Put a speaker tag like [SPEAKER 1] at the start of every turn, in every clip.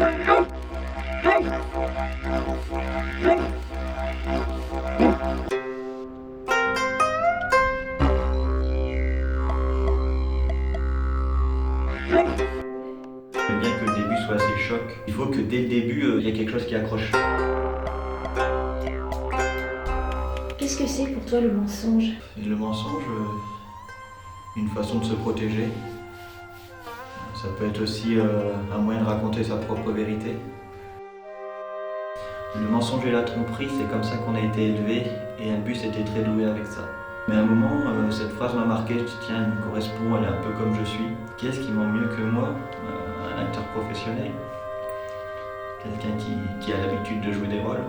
[SPEAKER 1] J'aime bien que le début soit assez choc. Il faut que dès le début, il y ait quelque chose qui accroche.
[SPEAKER 2] Qu'est-ce que c'est pour toi le mensonge?
[SPEAKER 1] Et le mensonge, une façon de se protéger. Ça peut être aussi un moyen de raconter sa propre vérité. Le mensonge et la tromperie, c'est comme ça qu'on a été élevé et Albus était très doué avec ça. Mais à un moment, cette phrase m'a marqué, je dis tiens, elle me correspond, elle est un peu comme je suis. Qui est-ce qui ment mieux que moi? Un acteur professionnel. Quelqu'un qui a l'habitude de jouer des rôles.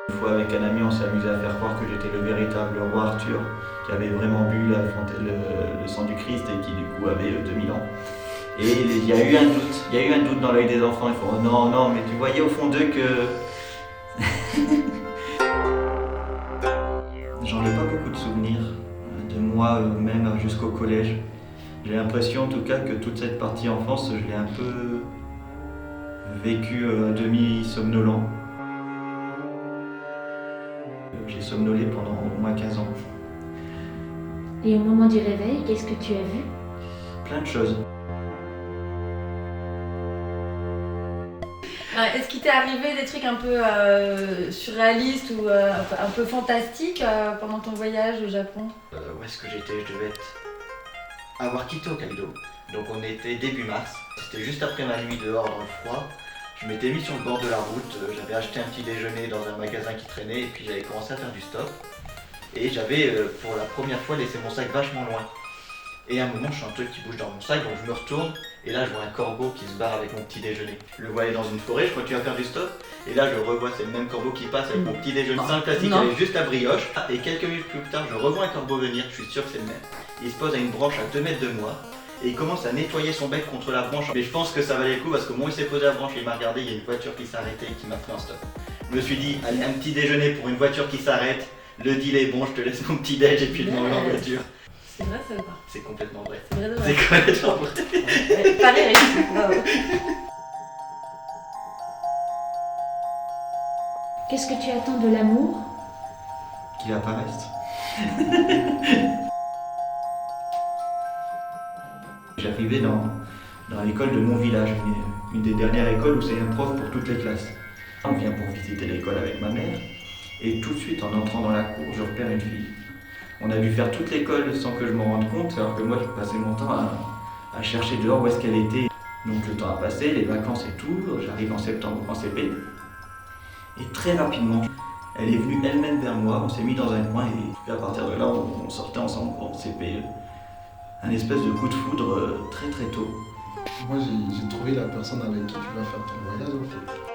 [SPEAKER 1] Une fois avec un ami, on s'est amusé à faire croire que j'étais le véritable roi Arthur, qui avait vraiment bu le sang du Christ et qui du coup avait 2000 ans. Et il y a eu un doute dans l'œil des enfants, ils font oh non, mais tu voyais au fond d'eux que... J'en ai pas beaucoup de souvenirs de moi, même jusqu'au collège. J'ai l'impression en tout cas que toute cette partie enfance, je l'ai un peu vécue à demi somnolent. J'ai somnolé pendant au moins 15 ans.
[SPEAKER 2] Et au moment du réveil, qu'est-ce que tu as vu?
[SPEAKER 1] Plein de choses.
[SPEAKER 3] Est-ce qu'il t'est arrivé des trucs un peu surréalistes ou un peu fantastiques pendant ton voyage au Japon?
[SPEAKER 1] Où est-ce que j'étais? Je devais être à Wakito, Hokkaido. Donc on était début mars. C'était juste après ma nuit dehors dans le froid. Je m'étais mis sur le bord de la route, j'avais acheté un petit déjeuner dans un magasin qui traînait et puis j'avais commencé à faire du stop. Et j'avais pour la première fois laissé mon sac vachement loin. Et à un moment, je sens un truc qui bouge dans mon sac, donc je me retourne et là je vois un corbeau qui se barre avec mon petit déjeuner. Je le vois aller dans une forêt, je continue à faire du stop et là je revois, c'est le même corbeau qui passe avec mon petit déjeuner sans le plastique, il avait juste la brioche. Et quelques minutes plus tard, je revois un corbeau venir, je suis sûr que c'est le même. Il se pose à une branche à 2 mètres de moi et il commence à nettoyer son bec contre la branche. Mais je pense que ça valait le coup parce qu'au moment où il s'est posé à la branche et il m'a regardé, il y a une voiture qui s'est arrêtée et qui m'a fait un stop. Je me suis dit, allez, un petit déjeuner pour une voiture qui s'arrête, le deal est bon, je te laisse mon petit déj et puis je m'en vais en voiture.
[SPEAKER 3] C'est vrai ça ou pas?
[SPEAKER 1] C'est complètement vrai.
[SPEAKER 3] C'est vrai de vrai.
[SPEAKER 1] C'est complètement vrai.
[SPEAKER 3] Pareil, bravo.
[SPEAKER 2] Qu'est-ce que tu attends de l'amour?
[SPEAKER 1] Qu'il apparaisse. J'arrivais dans l'école de mon village, une des dernières écoles où c'est un prof pour toutes les classes. On vient pour visiter l'école avec ma mère et tout de suite en entrant dans la cour, je repère une fille. On a dû faire toute l'école sans que je m'en rende compte, alors que moi je passais mon temps à chercher dehors où est-ce qu'elle était. Donc le temps a passé, les vacances et tout, j'arrive en septembre en CP. Et très rapidement, elle est venue elle-même vers moi, on s'est mis dans un coin et à partir de là on sortait ensemble en CP. Un espèce de coup de foudre très très tôt.
[SPEAKER 4] Moi j'ai trouvé la personne avec qui tu vas faire ton voyage en fait.